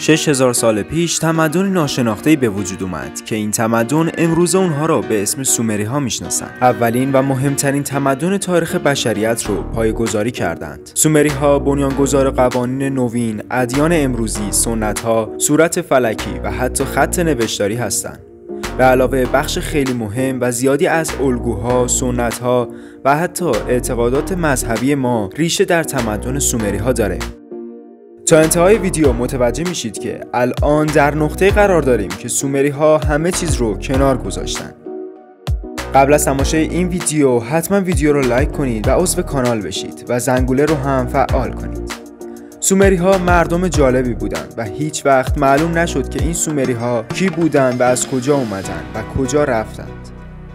6000 سال پیش تمدن ناشناخته‌ای به وجود اومد که این تمدن امروز اونها را به اسم سومری ها میشناسن. اولین و مهمترین تمدن تاریخ بشریت رو پایه‌گذاری کردند. سومری ها بنیانگذار قوانین نوین، ادیان امروزی، سنت ها، صورت فلکی و حتی خط نوشتاری هستند. به علاوه بخش خیلی مهم و زیادی از الگوها، سنت‌ها و حتی اعتقادات مذهبی ما ریشه در تمدن سومری ها داره. تا انتهای ویدیو متوجه میشید که الان در نقطه قرار داریم که سومری ها همه چیز رو کنار گذاشتن. قبل از تماشای این ویدیو حتما ویدیو رو لایک کنید و عضو کانال بشید و زنگوله رو هم فعال کنید. سومری ها مردم جالبی بودند و هیچ وقت معلوم نشد که این سومری ها کی بودند و از کجا اومدن و کجا رفتند.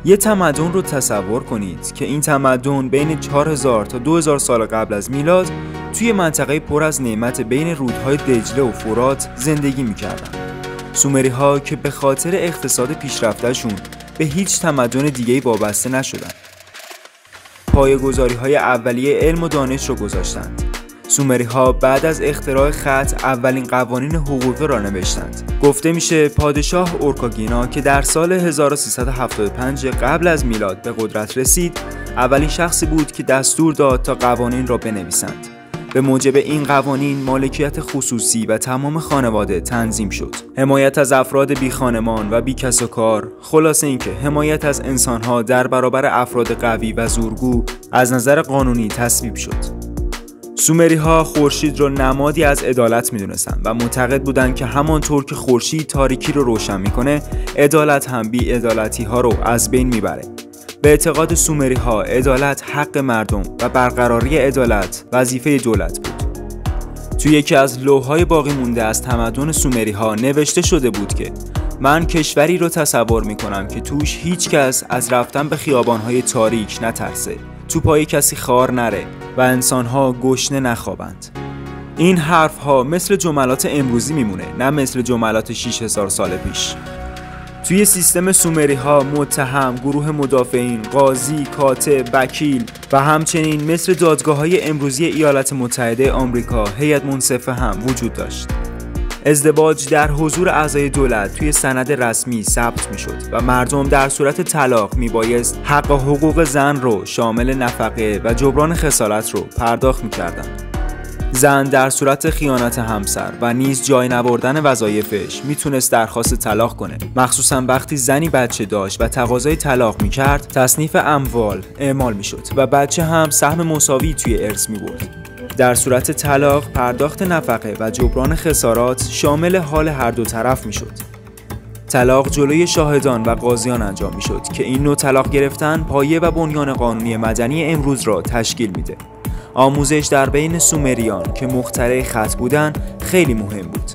یه تمدن رو تصور کنید که این تمدن بین 4000 تا 2000 سال قبل از میلاد توی منطقه پر از نعمت بین رودهای دجله و فرات زندگی میکردن. سومری ها که به خاطر اقتصاد پیشرفته‌شون به هیچ تمدن دیگه‌ای وابسته نشدن. پایه‌گذاری های اولیه علم و دانش رو گذاشتند. سومری ها بعد از اختراع خط اولین قوانین حقوقی را نوشتند. گفته میشه پادشاه اورکاگینا که در سال 1375 قبل از میلاد به قدرت رسید، اولین شخصی بود که دستور داد تا قوانین را بنویسند. به موجب این قوانین مالکیت خصوصی و تمام خانواده تنظیم شد. حمایت از افراد بی خانمان و بی کس و کار، خلاصه اینکه حمایت از انسانها در برابر افراد قوی و زورگو از نظر قانونی تصویب شد. سومری ها خورشید رو نمادی از عدالت میدونستن و معتقد بودند که همانطور که خورشید تاریکی رو روشن میکنه، عدالت هم بی عدالتی ها رو از بین میبره. به اعتقاد سومری ها عدالت حق مردم و برقراری عدالت وظیفه دولت بود. توی یکی از لوح‌های باقی مونده از تمدن سومری ها نوشته شده بود که من کشوری رو تصور میکنم که توش هیچ کس از رفتن به خیابان‌های تاریک نترسه، تو پای کسی خار نره و انسان‌ها گشنه نخوابند. این حرف‌ها مثل جملات امروزی میمونه، نه مثل جملات 6000 سال پیش. توی سیستم سومری ها متهم، گروه مدافعین، قاضی، کاتب، وکیل و همچنین مثل دادگاه‌های امروزی ایالات متحده آمریکا هیئت منصفه هم وجود داشت. ازدواج در حضور اعضای دولت توی سند رسمی ثبت میشد و مردم در صورت طلاق میبایست حق و حقوق زن رو شامل نفقه و جبران خسارت رو پرداخت میکردند. زن در صورت خیانت همسر و نیز جای نبردن وظایفش میتونست درخواست طلاق کنه، مخصوصا وقتی زنی بچه داشت و تقاضای طلاق میکرد تصنیف اموال اعمال میشد و بچه هم سهم مساوی توی ارث میبرد. در صورت طلاق پرداخت نفقه و جبران خسارات شامل حال هر دو طرف میشد. طلاق جلوی شاهدان و قاضیان انجام میشد که این نوع طلاق گرفتن پایه و بنیان قانونی مدنی امروز را تشکیل میده. آموزش در بین سومریان که مخترع خط بودن خیلی مهم بود.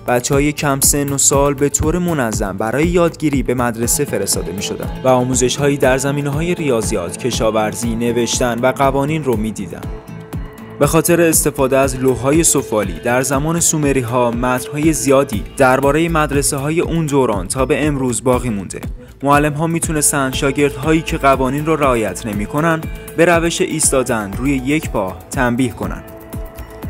بچه‌های کم سن و سال به طور منظم برای یادگیری به مدرسه فرستاده می‌شدند و آموزش‌هایی در زمینه‌های ریاضیات، کشاورزی، نوشتن و قوانین رو می‌دیدند. به خاطر استفاده از لوح‌های سفالی در زمان سومری‌ها متن‌های زیادی درباره مدرسه‌های اون دوران تا به امروز باقی مونده. معلم‌ها میتونستن شاگردهایی که قوانین رو رعایت نمی‌کنن به روش ایستادن روی یک پا تنبیه کنن.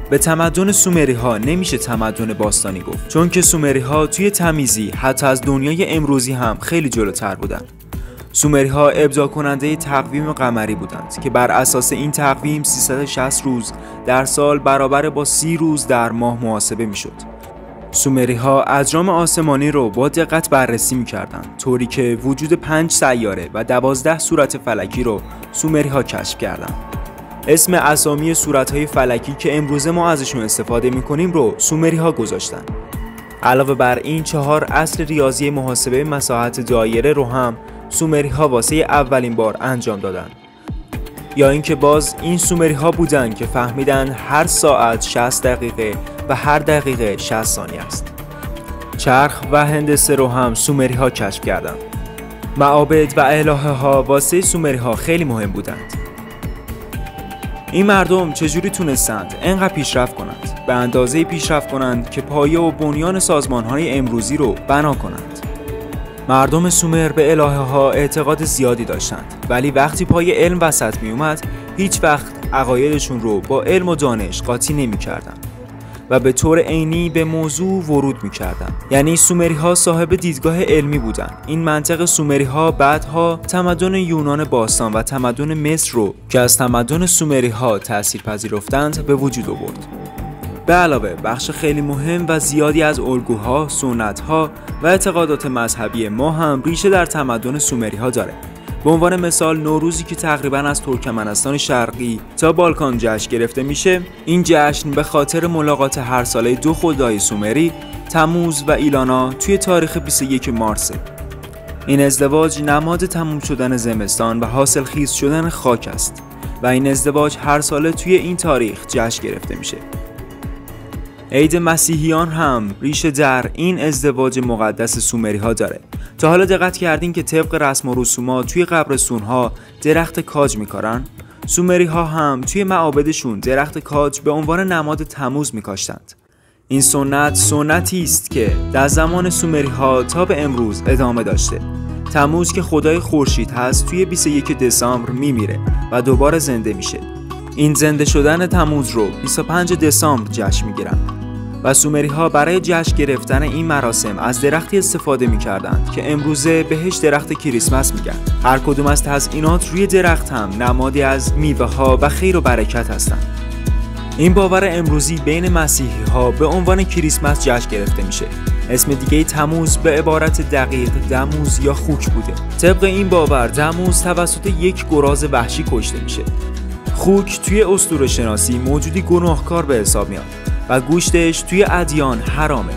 به تمدن سومری‌ها نمیشه تمدن باستانی گفت، چون که سومری‌ها توی تمیزی حتی از دنیای امروزی هم خیلی جلوتر بودن. سومری‌ها ابداع کننده تقویم قمری بودند که بر اساس این تقویم 360 روز در سال برابر با 30 روز در ماه محاسبه میشد. سومری‌ها اجرام آسمانی رو با دقت بررسی می‌کردند، طوری که وجود 5 سیاره و 12 صورت فلکی رو سومری‌ها کشف کردند. اسم اسامی صورت‌های فلکی که امروزه ما ازشون استفاده می‌کنیم رو سومری‌ها گذاشتن. علاوه بر این 4 اصل ریاضی محاسبه مساحت دایره رو هم سومری‌ها واسه اولین بار انجام دادن. یا اینکه باز این سومری‌ها بودن که فهمیدن هر ساعت 60 دقیقه و هر دقیقه 60 ثانیه است. چرخ و هندسه رو هم سومری‌ها کشف کردند. معابد و الهه‌ها واسه سومری‌ها خیلی مهم بودند. این مردم چجوری تونستند انقدر پیشرفت کنند؟ به اندازه پیشرفت کنند که پایه و بنیان سازمان‌های امروزی رو بنا کنند. مردم سومر به الهه‌ها اعتقاد زیادی داشتند، ولی وقتی پای علم وسط می اومد هیچ وقت عقایدشون رو با علم و دانش قاطی نمی کردن. و به طور عینی به موضوع ورود می‌کردند. یعنی سومری‌ها صاحب دیدگاه علمی بودند. این منطق سومری‌ها بعدها تمدن یونان باستان و تمدن مصر رو که از تمدن سومری‌ها تأثیر پذیرفتند به وجود آورد. به علاوه بخش خیلی مهم و زیادی از الگوها، سنت‌ها و اعتقادات مذهبی ما هم ریشه در تمدن سومری‌ها داره. به عنوان مثال نوروزی که تقریباً از ترکمنستان شرقی تا بالکان جشن گرفته میشه، این جشن به خاطر ملاقات هر ساله دو خدای سومری، تموز و ایلانا توی تاریخ 21 مارسه. این ازدواج نماد تموم شدن زمستان و حاصلخیز شدن خاک است و این ازدواج هر ساله توی این تاریخ جشن گرفته میشه. عید مسیحیان هم ریشه در این ازدواج مقدس سومری ها داره. تا حالا دقت کردین که طبق رسم و رسومات توی قبرستون ها درخت کاج میکارن؟ سومری ها هم توی معابدشون درخت کاج به عنوان نماد تموز میکاشتند. این سنتی است که در زمان سومری ها تا به امروز ادامه داشته. تموز که خدای خورشید هست توی 21 دسامبر میمیره و دوباره زنده میشه. این زنده شدن تموز رو 25 دسامبر جشن میگیرن و سومری ها برای جشن گرفتن این مراسم از درختی استفاده میکردند که امروزه بهش درخت کریسمس میگن. هر کدوم از تزئینات روی درخت هم نمادی از میوه ها و خیر و برکت هستند. این باور امروزی بین مسیحی ها به عنوان کریسمس جشن گرفته میشه. اسم دیگه تموز به عبارت دقیق دموز یا خوک بوده. طبق این باور دموز توسط یک گراز وحشی کشته میشه. خوک توی اسطوره شناسی موجودی گناهکار به حساب میاد و گوشتش توی ادیان حرامه.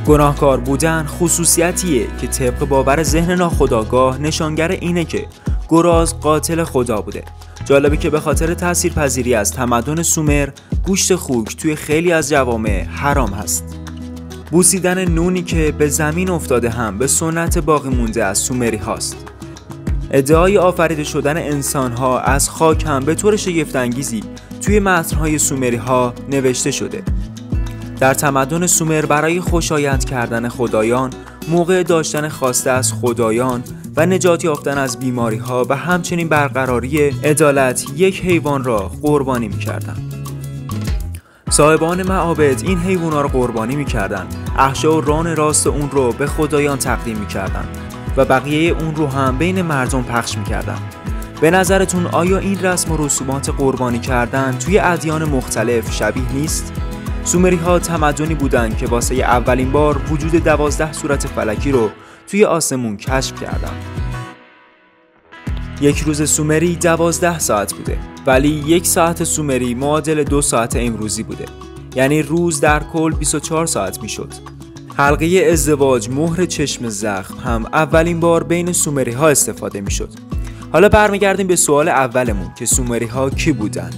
گناهکار بودن خصوصیتیه که طبق باور ذهن ناخودآگاه نشانگر اینه که گراز قاتل خدا بوده. جالبه که به خاطر تاثیرپذیری از تمدن سومر گوشت خوک توی خیلی از جوامع حرام هست. بوسیدن نونی که به زمین افتاده هم به سنت باقی مونده از سومری هاست. ادعای آفریده شدن انسان‌ها از خاک هم به طور شگفت‌انگیزی توی متن‌های سومری ها نوشته شده. در تمدن سومر برای خوشایند کردن خدایان، موقع داشتن خواسته از خدایان و نجات یافتن از بیماری ها و همچنین برقراری عدالت یک حیوان را قربانی می‌کردند. صاحبان معابد این حیوانات را قربانی می‌کردند. احشا و ران راست اون رو به خدایان تقدیم می‌کردند و بقیه اون رو هم بین مردم پخش می‌کردند. به نظرتون آیا این رسم و رسومات قربانی کردن توی ادیان مختلف شبیه نیست؟ سومری ها تمدنی بودن که واسه اولین بار وجود 12 صورت فلکی رو توی آسمون کشف کردن. یک روز سومری 12 ساعت بوده، ولی یک ساعت سومری معادل 2 ساعت امروزی بوده. یعنی روز در کل 24 ساعت میشد. حلقه ازدواج مهر چشم زخم هم اولین بار بین سومری ها استفاده میشد. حالا برمیگردیم به سوال اولمون که سومری ها کی بودن؟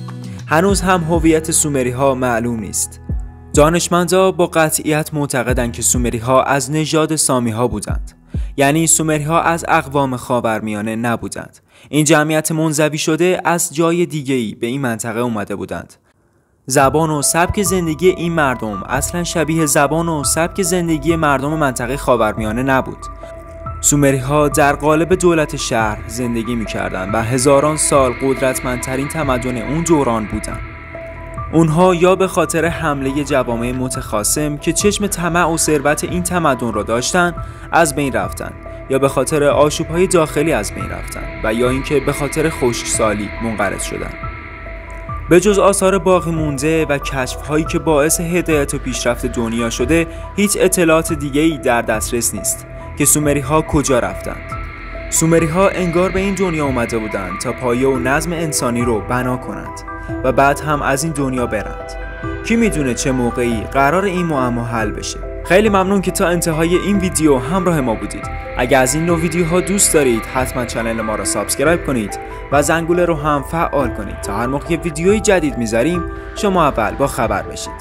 هنوز هم هویت سومری ها معلوم نیست. دانشمندا با قطعیت معتقدند که سومری ها از نژاد سامی ها بودند. یعنی سومری ها از اقوام خاورمیانه نبودند. این جمعیت منزوی شده از جای دیگه‌ای به این منطقه اومده بودند. زبان و سبک زندگی این مردم اصلا شبیه زبان و سبک زندگی مردم منطقه خاورمیانه نبود. سومری ها در قالب دولت شهر زندگی می‌کردند و هزاران سال قدرتمندترین تمدن اون دوران بودند. اونها یا به خاطر حمله جوامع متخاصم که چشم طمع و ثروت این تمدن را داشتن از بین رفتن، یا به خاطر آشوب‌های داخلی از بین رفتن و یا اینکه به خاطر خشکسالی منقرض شدن. به جز آثار باقی مونده و کشف‌هایی که باعث هدایت و پیشرفت دنیا شده، هیچ اطلاعات دیگه‌ای در دسترس نیست که سومری ها کجا رفتند. سومری ها انگار به این دنیا اومده بودند تا پایه و نظم انسانی رو بنا کنند و بعد هم از این دنیا برند. کی میدونه چه موقعی قرار این معما حل بشه. خیلی ممنون که تا انتهای این ویدیو همراه ما بودید. اگر از این نوع ویدیوها دوست دارید حتما کانال ما را سابسکرایب کنید و زنگوله رو هم فعال کنید تا هر موقع ویدیوی جدید میذاریم شما اول با خبر بشید.